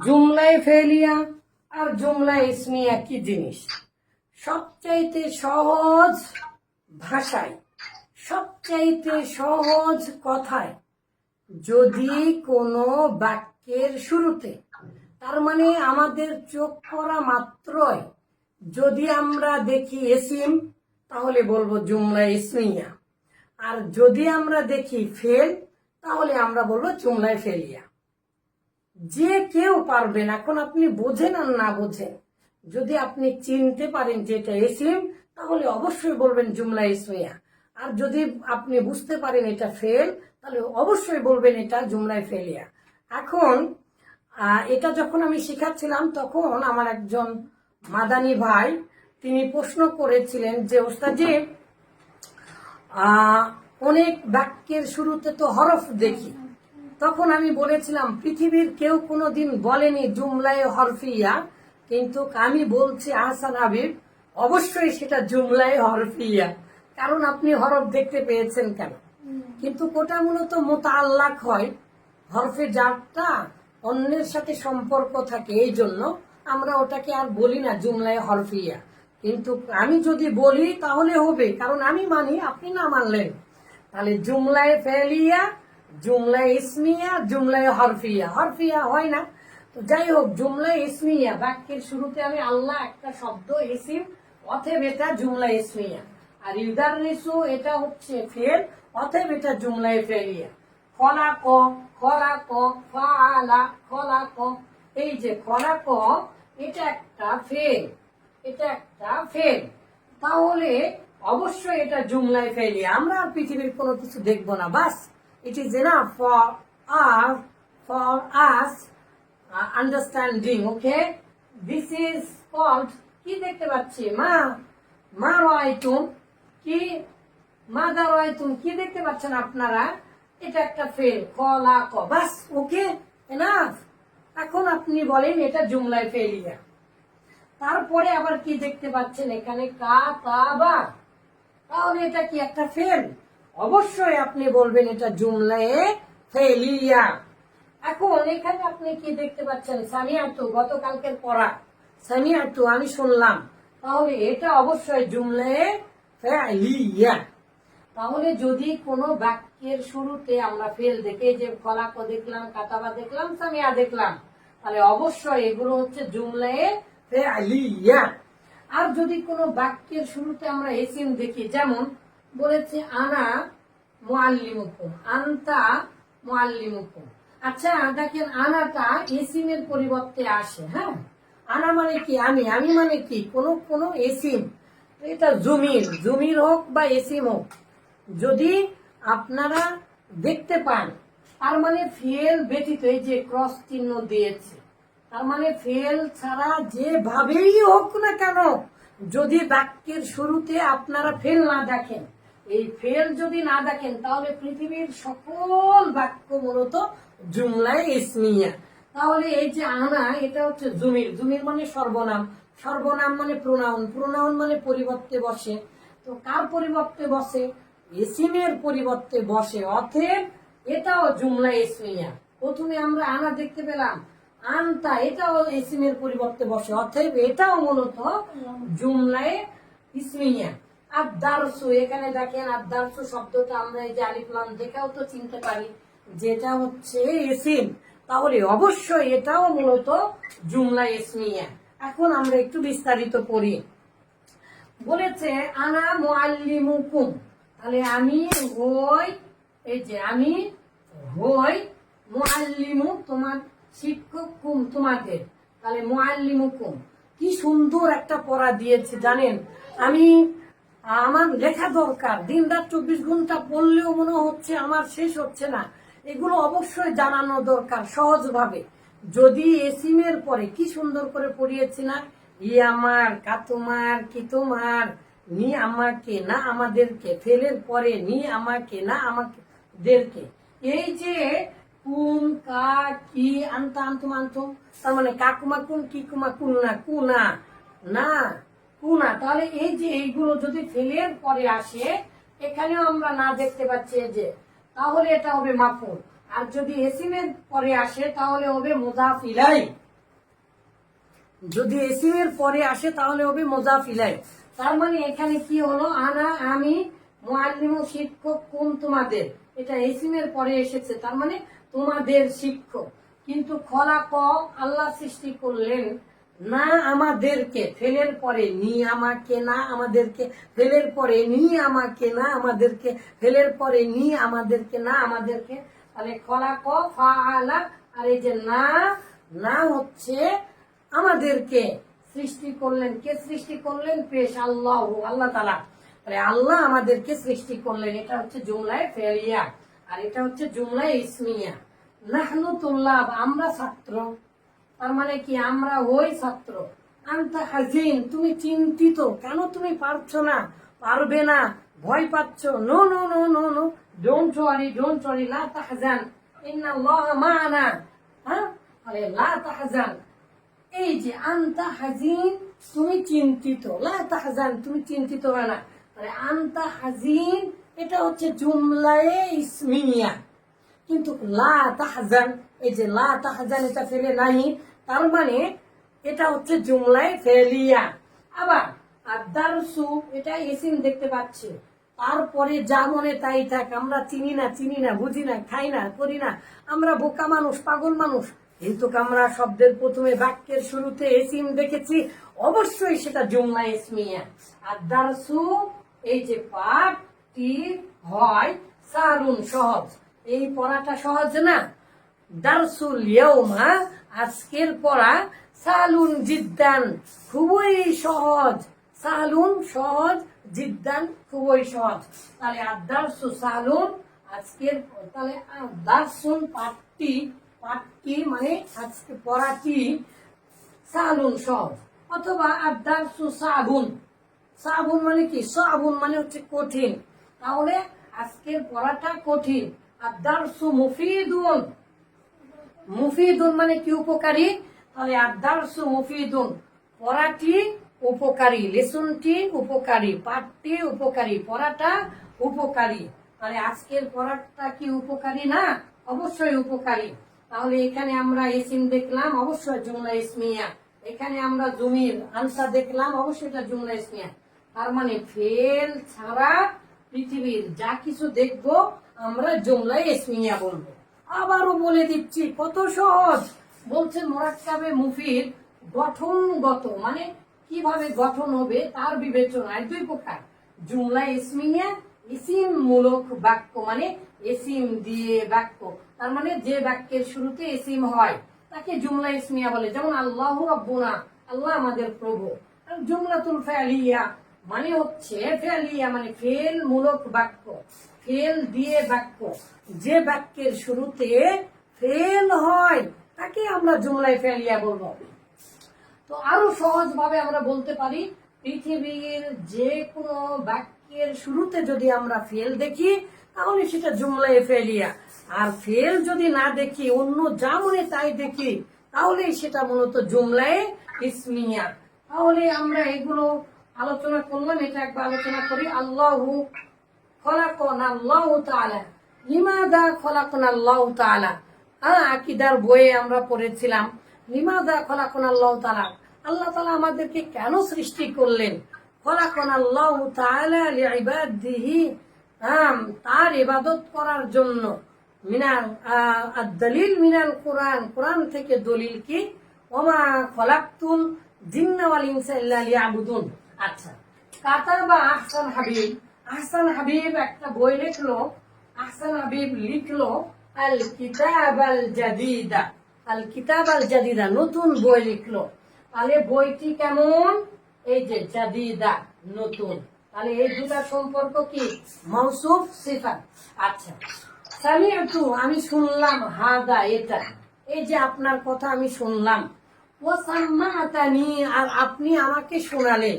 জুমলায় ফেলিয়া আর জুমলায় ইসমিয়া কি জিনিস? সবচাইতে সহজ ভাষায়, সবচাইতে সহজ কথায় যদি কোনো বাক্যের শুরুতে, তার মানে আমাদের চোখ পড়া মাত্রই যদি আমরা দেখি এসিম, তাহলে বলবো জুমলায় ইসমিয়া। আর যদি আমরা দেখি ফেল, তাহলে আমরা বলবো জুমলায় ফেলিয়া। যে কেউ পারবেন, এখন আপনি বোঝেন আর না বোঝেন, যদি আপনি চিনতে পারেন যে এটা এসিম, তাহলে অবশ্যই বলবেন জুমলা ইসমিয়া। আর যদি আপনি বুঝতে পারেন এটা ফেল, তাহলে অবশ্যই বলবেন এটা জুমলায় ফেলিয়া। এখন এটা যখন আমি শেখাচ্ছিলাম, তখন আমার একজন মাদানী ভাই তিনি প্রশ্ন করেছিলেন যে ওস্তাদজি, অনেক বাক্যের শুরুতে তো হরফ দেখি। তখন আমি বলেছিলাম পৃথিবীর কেউ কোনোদিন বলেনি জুমলায় হরফিয়া, কিন্তু আমি বলছি আহসান হাবিব অবশ্যই সেটা জুমলায় হরফিয়া। কারণ আপনি হরফ দেখতে পেয়েছেন কেন, কিন্তু কোটা মূলত মোতাআল্লাক হয়, হরফে যারটা অন্যের সাথে সম্পর্ক থাকে, এই জন্য আমরা ওটাকে আর বলি না জুমলায় হরফিয়া। কিন্তু আমি যদি বলি তাহলে হবে, কারণ আমি মানি, আপনি না মানলেন। তাহলে জুমলায় ফেলিয়া, জুমলায় ইসমিয়া, জুমলায় হরফিয়া। হরফিয়া হয় না, তো যাই হোক, জুমলায় ইসমিয়া বাক্যের শুরুতে আমি আল্লাহ একটা শব্দ ইসিম, অতএব এটা জুমলায় ইসমিয়া। আর ইউদাররিসু এটা হচ্ছে ফেল, অতএব এটা জুমলায় ফেলিয়া। খলাক, খলাক, ফাআলা, খলাক, এই যে খলাক, এটা একটা ফেল, এটা একটা ফেল, তাহলে অবশ্যই এটা জুমলায় ফেলিয়া। আমরা আর পৃথিবীর কোনো কিছু দেখবো না, বাস it is enough for us understanding, okay? This is called, কি দেখতে পাচ্ছি, মা রাআইতুম, কি মাদা রাআইতুম, কি দেখতে পাচ্ছেন আপনারা? এটা একটা ফেল, খলাক, বাস, ওকে, এনাফ। এখন আপনি বলেন এটা জুমলায় ফেলিয়া। তারপরে আবার কি দেখতে পাচ্ছেন এখানে? কাতাবা, তাহলে এটা কি একটা ফেল? অবশ্যই আপনি বলবেন এটা জুমলায়ে ফেলিয়া। এখন এখানে আপনি কি দেখতে পাচ্ছেন? সামিআতু, গতকালকের পড়া, সামিআতু আমি শুনলাম, তাহলে এটা অবশ্যই জুমলায়ে ফেলিয়া। তাহলে যদি কোনো বাক্যের শুরুতে আমরা ফেল দেখে, যে খলাক দেখলাম, কাতাবা দেখলাম, সামিয়া দেখলাম, তাহলে অবশ্যই এগুলো হচ্ছে জুমলায়ে ফেলিয়া। আর যদি কোনো বাক্যের শুরুতে আমরা ইসিম দেখি, যেমন বলেছে আনা মুআল্লিমুকুম, আনতা মুআল্লিমুকুম। আচ্ছা দেখেন, আনাটা ইসিমের পরিবর্তে আসে, হ্যাঁ, আনা মানে কি? আমি, আমি মানে কি? কোনো ইসিম, এটা জমির হোক বা ইসিম হোক, যদি আপনারা দেখতে পান, তার মানে ফেল ব্যতীত, এই যে ক্রস চিহ্ন দিয়েছে, তার মানে ফেল ছাড়া যেভাবেই হোক না কেন, যদি বাক্যের শুরুতে আপনারা ফেল না দেখেন, এই ফেল যদি না দেখেন, তাহলে পৃথিবীর সকল বাক্য মূলত জুমলায় ইসমিয়া। তাহলে এই যে আনা, এটা হচ্ছে জমির মানে সর্বনাম, সর্বনাম মানে প্রোনাউন মানে পরিবর্তে বসে। তো কার পরিবর্তে বসে? ইসিমের পরিবর্তে বসে, অতএব এটাও জুমলায় ইসমিয়া। প্রথমে আমরা আনা দেখতে পেলাম, আনতা, এটাও ইসিমের পরিবর্তে বসে, অতএব এটাও মূলত জুমলায়ে ইসমিয়া। আর দারসু, এখানে দেখেন আর দারসু শব্দটা আমরা এই যে আলিফ লাম দেখাও তো চিনতে পারি যেটা হচ্ছে ইসিম, তাহলে অবশ্যই এটাও মূলত জুমলা ইসমিয়া। এখন আমরা একটু বিস্তারিত পড়ি। বলেছে আনা মুআল্লিমুকুম, তাহলে আমি হই, এই যে আমি হই মুআল্লিমু, তোমার শিক্ষক, কুম তোমাদের, তাহলে মুআল্লিমুকুম। কি সুন্দর একটা পড়া দিয়েছে জানেন, আমার লেখা দরকার, দিন রাত 24 ঘন্টা পড়লেও মনে হচ্ছে আমার শেষ হচ্ছে না। এগুলো অবশ্যই জানানো দরকার সহজভাবে। যদি এসিমের পরে কি সুন্দর করে পড়িয়েছি না, ই আমার, কা তোমার, কি তোমার, নি আমাকে না আমাদেরকে, ফেলের পরে নি আমাকে না আমাদেরকে, এই যে কুম, কা, কি, আনতা, আনতুম, আনতুম, তার মানে কাকুমা কুন, কি কুমা কুন না, কুনা না কুনা। তাহলে এই যে এইগুলো যদি ফেলের পরে আসে, এখানেও আমরা না দেখতে পাচ্ছি যে, তাহলে এটা হবে মাফুল। আর যদি এসিমের পরে আসে তাহলে হবে মুজাফ ইলাই। যদি এসিমের পরে আসে তাহলে হবে মুজাফ ইলাই। তার মানে এখানে কি হলো, আনা আমি, মুআল্লিমু শিক্ষক, কুম তোমাদের, এটা এসিমের পরে এসেছে, তার মানে তোমাদের শিক্ষক। কিন্তু খলাক আল্লাহ সৃষ্টি করলেন, না আমাদেরকে, ফেলের পরে নি আমাকে, না আমাদেরকে, ফেলের পরে নি আমাকে, না আমাদেরকে, ফেলের পরে নি আমাদেরকে, না আমাদেরকে। তাহলে খলাক ফাআলা, আর এই যে না, না হচ্ছে আমাদেরকে সৃষ্টি করলেন। কে সৃষ্টি করলেন? পেশ আল্লাহ, আল্লাহ তাআলা। তাহলে আল্লাহ আমাদেরকে সৃষ্টি করলেন, এটা হচ্ছে জুমলায়ে ফেলিয়া, আর এটা হচ্ছে জুমলায়ে ইসমিয়া। নাহনু তুল্লাব, আমরা ছাত্র, তার মানে কি আমরা ওই ছাত্র। আনতা হাজিন, তুমি চিন্তিত, কেন তুমি পারছো না, পারবে না, ভয় পাচ্ছ। No no no no no, don't worry, don't worry, লা তাহজান, ইন্নাল্লাহ মা'ানা। হ্যাঁ, তাহলে লা তাহজান, এই যে আনতা হাজিন, তুমি চিন্তিত, লা তাহজান, তুমি চিন্তিত হয় না। তাহলে আনতা হাজিন এটা হচ্ছে জুমলায়ে ইসমিয়া। কিন্তু লা তাহজান, এই যে লা তাহজান এটা ফেলে নাই, তার মানে এটা হচ্ছে জুমলায়ে ফেলিয়া। আবার আদ-দারসু, এটা ইসিম দেখতে পাচ্ছি, তারপরে যা মনে তাই থাক, আমরা চিনি না, চিনি না, বুঝি না, খাই না, করি না, আমরা বোকা মানুষ, পাগল মানুষ, কিন্তু আমরা শব্দের প্রথমে বাক্যের শুরুতে ইসিম দেখেছি, অবশ্যই সেটা জুমলা ইসমিয়া। আদ-দারসু, এই যে পাঠটি হয় সালুন, সহজ, এই পড়াটা সহজ না। দারসুল ইয়াউমা, আজকের পড়া, সালুন জিদ্দান, খুবই সহজ, সালুন সহজ, জিদ্দান খুবই সহজ। তাহলে আদ-দারসু সালুন, আজকের, তাহলে দারসুন পাঠটি, পাঠটি মানে আজকে পড়াটি, সালুন সহজ, অথবা আদ-দারসু সাবুন, সাবুন মানে কি, সাবুন মানে হচ্ছে কঠিন, তাহলে আজকের পড়াটা কঠিন। আদ-দারসু মুফিদুন, মুফিদুন মানে কি, উপকারী, তাহলে আদ-দারসু মুফিদুন, পড়াটি উপকারী, লেসনটি উপকারী, পাঠটি উপকারী, পড়াটা উপকারী। তাহলে আজকের পড়াটা কি উপকারী না? অবশ্যই উপকারী। তাহলে এখানে আমরা ইসিম দেখলাম, অবশ্যই জুমলা ইসমিয়া। এখানে আমরা জমির আনসার দেখলাম, অবশ্যই এটা জুমলা ইসমিয়া। তার মানে ফেল ছাড়া পৃথিবীর যা কিছু দেখবো আমরা জুমলা ইসমিয়া বলবো। আবারও বলে দিচ্ছি, কত সহজ। বলছে মুরাক্কাবে মুফিদ গঠনগত, মানে কিভাবে গঠন হবে তার বিবেচনায় দুই প্রকার, জুমলা ইসমিয়া, ইসিম মূলক বাক্য, মানে ইসিম দিয়ে বাক্য, তার মানে যে বাক্যের শুরুতে ইসিম হয় তাকে জুমলা ইসমিয়া বলে। যেমন আল্লাহু রাব্বুনা, আল্লাহ আমাদের প্রভু। আর জুমলাতুল ফাইলিয়া মানে হচ্ছে, ফেলিয়া মানে ফেল মূলক বাক্য, ফেল দিয়ে বাক্য, যে বাক্যের শুরুতে ফেল হয় তাকে আমরা জুমলায়ে ফেলিয়া বলবো। তো আরো সহজ ভাবে আমরা বলতে পারি, পৃথিবীর যে কোনো বাক্যের শুরুতে যদি আমরা ফেল দেখি তাহলে সেটা জুমলায়ে ফেলিয়া, আর ফেল যদি না দেখি, অন্য যা মনে তাই দেখি, তাহলে সেটা মূলত জুমলায়ে ইসমিয়া। তাহলে আমরা এগুলো আলোচনা করলাম, এটা একবার আলোচনা করি। আল্লাহু খলাকানা আল্লাহু তাআলা, লিমাযা খলাকানা আল্লাহু তাআলা, আকীদার বইয়ে আমরা পড়েছিলাম, লিমাযা খলাকানা আল্লাহু তাআলা, আল্লাহ তাআলা আমাদেরকে কেন সৃষ্টি করলেন। খলাকানা আল্লাহু তাআলা লিইবাদিহি, তার ইবাদত করার জন্য। মিনাল আদ-দলিল মিনাল কোরআন, কোরআন থেকে দলিল কি, ওমা খলাকতুল জিন্না ওয়াল ইনসা ইল্লা লিয়াবুদুন। আচ্ছা, কাতাবা আহসান হাবিব, আহসান হাবিব একটা বই লিখলো, আহসান হাবিব লিখলো আল কিতাব আল জাদিদা, আল কিতাব আল জাদিদা, নতুন বই লিখলো। তাহলে বইটি কেমন, এই যে জাদিদা, নতুন, তাহলে এই দুটা সম্পর্ক কি, মৌসুফ সিফাত। আচ্ছা, সামিআতু আমি শুনলাম, হাদা এটা, এই যে আপনার কথা আমি শুনলাম, ও সাম্মাতানি আর আপনি আমাকে শোনালেন,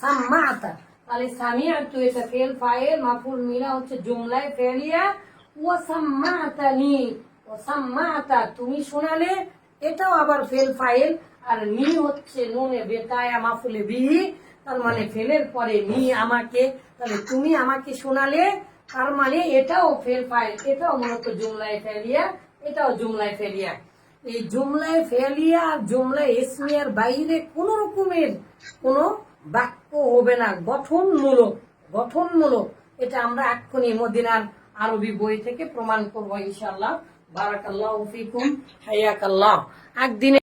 সাম্মাতা, তাহলে সামিআতু এটা ফেল ফাইল, মাফউল মিলা হচ্ছে জুমলায়ে ফেলিয়া, ও সাম্মাতানি, ও সাম্মাতা তুমি শোনালে, এটাও আবার ফেল ফাইল, আর নি হচ্ছে নুনে বেতায়া মাফুলে বিহি, তার মানে ফেলের পরে নি আমাকে, তাহলে তুমি আমাকে শোনালে, তার মানে এটাও ফেল ফাইল, এটাও মূলত জুমলায় ফেলিয়া, এটাও জুমলায় ফেলিয়া। এই জুমলায় ফেলিয়া আর জুমলায় ইসমিয়ার বাইরে কোন রকমের কোনো বাক্য হবে না, গঠনমূলক। গঠনমূলক এটা আমরা এক্ষুনি মদিনার আরবি বই থেকে প্রমাণ করবো ইনশাআল্লাহ। বারাকাল্লাহু ফিকুম, হায়াকাল্লাহ। একদিনে